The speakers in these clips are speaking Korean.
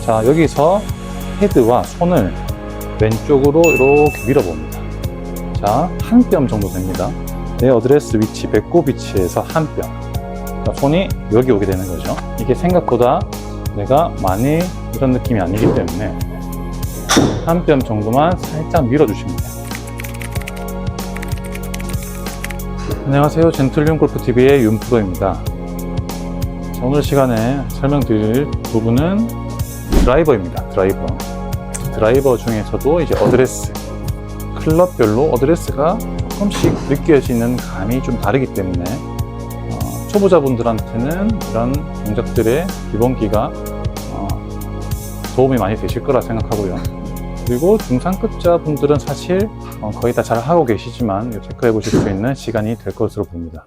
자, 여기서 헤드와 손을 왼쪽으로 이렇게 밀어봅니다. 자, 한 뼘 정도 됩니다. 내 어드레스 위치, 배꼽 위치에서 한 뼘. 자, 손이 여기 오게 되는 거죠. 이게 생각보다 내가 많이 이런 느낌이 아니기 때문에 한 뼘 정도만 살짝 밀어주시면 돼요. 안녕하세요. 젠틀륨 골프TV의 윤프로입니다. 오늘 시간에 설명드릴 부분은 드라이버입니다. 드라이버 중에서도 이제 어드레스, 클럽별로 어드레스가 조금씩 느껴지는 감이 좀 다르기 때문에 초보자분들한테는 이런 동작들의 기본기가 도움이 많이 되실 거라 생각하고요. 그리고 중상급자분들은 사실 거의 다 잘 하고 계시지만 체크해 보실 수 있는 시간이 될 것으로 봅니다.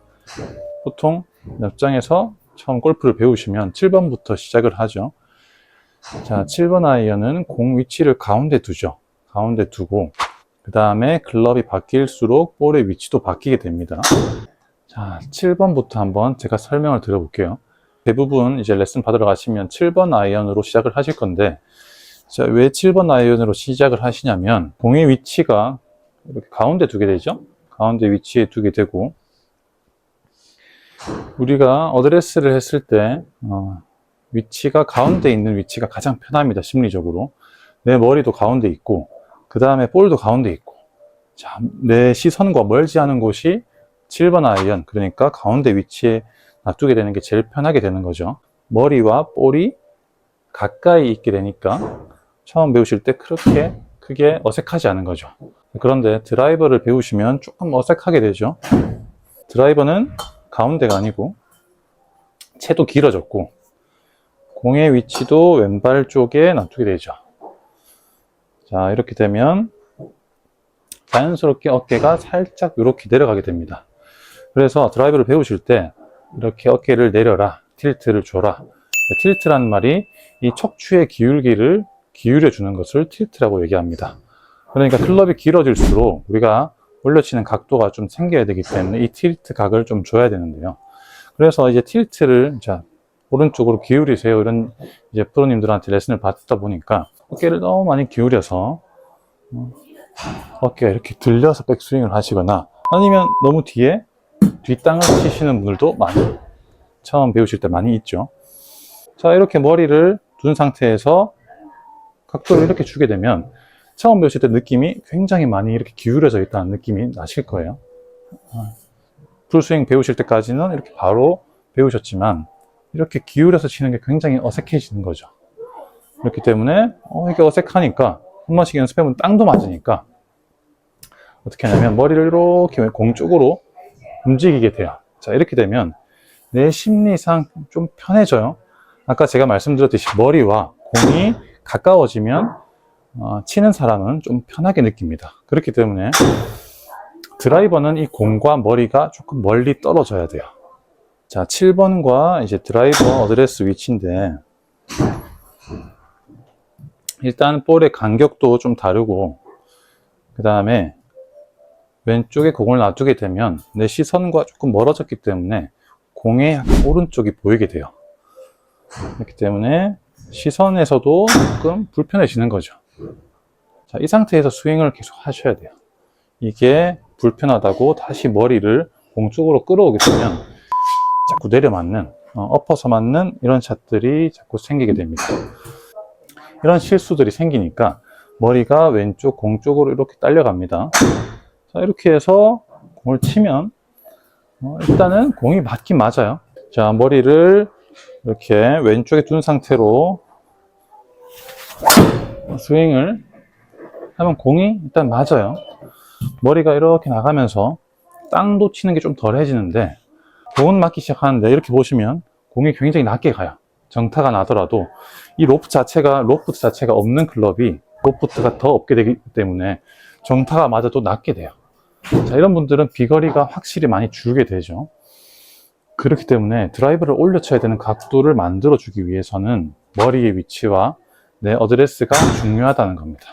보통 옆장에서 처음 골프를 배우시면 7번부터 시작을 하죠. 자, 7번 아이언은 공 위치를 가운데 두죠. 가운데 두고 그 다음에 클럽이 바뀔수록 볼의 위치도 바뀌게 됩니다. 자, 7번부터 한번 제가 설명을 드려볼게요. 대부분 이제 레슨 받으러 가시면 7번 아이언으로 시작을 하실 건데, 자, 왜 7번 아이언으로 시작을 하시냐면 공의 위치가 이렇게 가운데 두게 되죠. 가운데 위치에 두게 되고, 우리가 어드레스를 했을 때 위치가 가운데 있는 위치가 가장 편합니다. 심리적으로. 내 머리도 가운데 있고 그 다음에 볼도 가운데 있고, 자, 내 시선과 멀지 않은 곳이 7번 아이언, 그러니까 가운데 위치에 놔두게 되는 게 제일 편하게 되는 거죠. 머리와 볼이 가까이 있게 되니까 처음 배우실 때 그렇게 크게 어색하지 않은 거죠. 그런데 드라이버를 배우시면 조금 어색하게 되죠. 드라이버는 가운데가 아니고 채도 길어졌고 공의 위치도 왼발 쪽에 놔두게 되죠. 자, 이렇게 되면 자연스럽게 어깨가 살짝 이렇게 내려가게 됩니다. 그래서 드라이버를 배우실 때 이렇게 어깨를 내려라, 틸트를 줘라. 틸트라는 말이 이 척추의 기울기를 기울여 주는 것을 틸트라고 얘기합니다. 그러니까 클럽이 길어질수록 우리가 올려치는 각도가 좀 생겨야 되기 때문에 이 틸트 각을 좀 줘야 되는데요. 그래서 이제 틸트를, 자, 오른쪽으로 기울이세요, 이런 이제 프로님들한테 레슨을 받다 보니까 어깨를 너무 많이 기울여서 어깨가 이렇게 들려서 백스윙을 하시거나, 아니면 너무 뒤에 뒷땅을 치시는 분들도 많이 처음 배우실 때 많이 있죠. 자, 이렇게 머리를 둔 상태에서 각도를 이렇게 주게 되면 처음 배우실 때 느낌이 굉장히 많이 이렇게 기울여져 있다는 느낌이 나실 거예요. 풀스윙 배우실 때까지는 이렇게 바로 배우셨지만 이렇게 기울여서 치는 게 굉장히 어색해지는 거죠. 그렇기 때문에 이게 어색하니까 한 번씩 연습해보면 땅도 맞으니까 어떻게 하냐면 머리를 이렇게 공 쪽으로 움직이게 돼요. 자, 이렇게 되면 내 심리상 좀 편해져요. 아까 제가 말씀드렸듯이 머리와 공이 가까워지면 치는 사람은 좀 편하게 느낍니다. 그렇기 때문에 드라이버는 이 공과 머리가 조금 멀리 떨어져야 돼요. 자, 7번과 이제 드라이버 어드레스 위치인데, 일단 볼의 간격도 좀 다르고, 그 다음에 왼쪽에 공을 놔두게 되면 내 시선과 조금 멀어졌기 때문에 공의 약간 오른쪽이 보이게 돼요. 그렇기 때문에 시선에서도 조금 불편해지는 거죠. 자, 이 상태에서 스윙을 계속 하셔야 돼요. 이게 불편하다고 다시 머리를 공 쪽으로 끌어오게 되면 자꾸 내려맞는, 엎어서 맞는 이런 샷들이 자꾸 생기게 됩니다. 이런 실수들이 생기니까 머리가 왼쪽 공 쪽으로 이렇게 딸려갑니다. 자, 이렇게 해서 공을 치면 일단은 공이 맞긴 맞아요. 자, 머리를 이렇게 왼쪽에 둔 상태로 스윙을 하면 공이 일단 맞아요. 머리가 이렇게 나가면서 땅도 치는 게 좀 덜해지는데, 공은 맞기 시작하는데 이렇게 보시면 공이 굉장히 낮게 가요. 정타가 나더라도 이 로프트 자체가 없는 클럽이 로프트가 더 없게 되기 때문에 정타가 맞아도 낮게 돼요. 자, 이런 분들은 비거리가 확실히 많이 줄게 되죠. 그렇기 때문에 드라이버를 올려쳐야 되는 각도를 만들어 주기 위해서는 머리의 위치와 내 어드레스가 중요하다는 겁니다.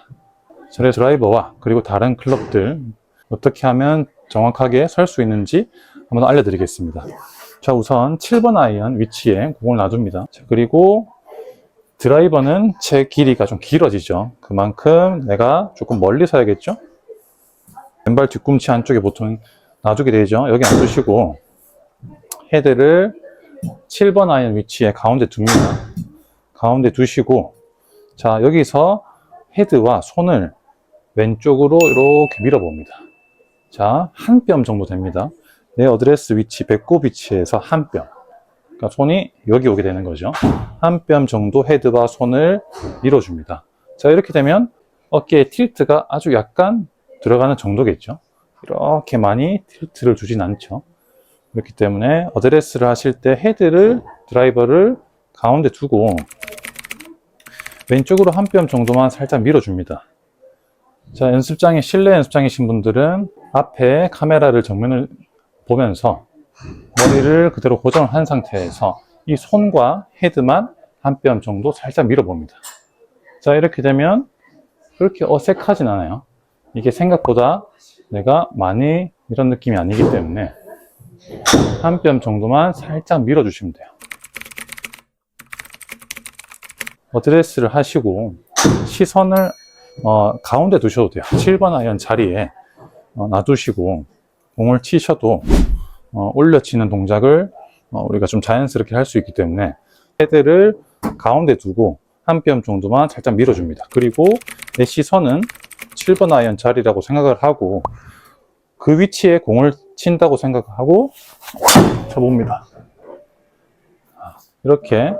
그래서 드라이버와 그리고 다른 클럽들 어떻게 하면 정확하게 설 수 있는지 한번 알려드리겠습니다. 자, 우선 7번 아이언 위치에 공을 놔둡니다. 자, 그리고 드라이버는 제 길이가 좀 길어지죠. 그만큼 내가 조금 멀리 서야겠죠. 왼발 뒤꿈치 안쪽에 보통 놔두게 되죠. 여기 놔두시고 헤드를 7번 아이언 위치에 가운데 둡니다. 가운데 두시고, 자, 여기서 헤드와 손을 왼쪽으로 이렇게 밀어봅니다. 자, 한 뼘 정도 됩니다. 내 어드레스 위치, 배꼽 위치에서 한 뼘. 그러니까 손이 여기 오게 되는 거죠. 한 뼘 정도 헤드와 손을 밀어줍니다. 자, 이렇게 되면 어깨에 틸트가 아주 약간 들어가는 정도겠죠. 이렇게 많이 틸트를 주진 않죠. 그렇기 때문에 어드레스를 하실 때 헤드를, 드라이버를 가운데 두고 왼쪽으로 한 뼘 정도만 살짝 밀어줍니다. 자, 연습장에, 실내 연습장이신 분들은 앞에 카메라를 정면을 보면서 머리를 그대로 고정을 한 상태에서 이 손과 헤드만 한 뼘 정도 살짝 밀어봅니다. 자, 이렇게 되면 그렇게 어색하진 않아요. 이게 생각보다 내가 많이 이런 느낌이 아니기 때문에 한 뼘 정도만 살짝 밀어주시면 돼요. 어드레스를 하시고 시선을 가운데 두셔도 돼요. 7번 아이언 자리에 놔두시고 공을 치셔도 올려치는 동작을 우리가 좀 자연스럽게 할 수 있기 때문에 헤드를 가운데 두고 한 뼘 정도만 살짝 밀어줍니다. 그리고 내 시선은 7번 아이언 자리라고 생각을 하고 그 위치에 공을 친다고 생각하고 쳐봅니다. 이렇게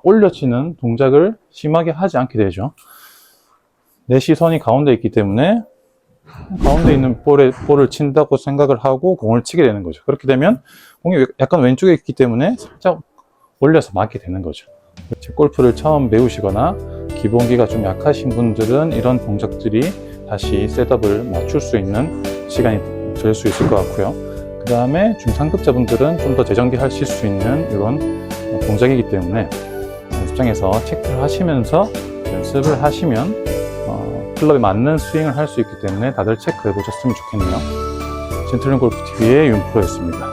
올려치는 동작을 심하게 하지 않게 되죠. 내 시선이 가운데 있기 때문에 가운데 있는 볼을 친다고 생각을 하고 공을 치게 되는 거죠. 그렇게 되면 공이 약간 왼쪽에 있기 때문에 살짝 올려서 맞게 되는 거죠. 골프를 처음 배우시거나 기본기가 좀 약하신 분들은 이런 동작들이 다시 셋업을 맞출 수 있는 시간이 될 수 있을 것 같고요. 그 다음에 중상급자분들은 좀 더 재정비하실 수 있는 이런 동작이기 때문에 연습장에서 체크를 하시면서 연습을 하시면 클럽에 맞는 스윙을 할 수 있기 때문에 다들 체크해 보셨으면 좋겠네요. 젠틀맨 골프TV의 윤프로였습니다.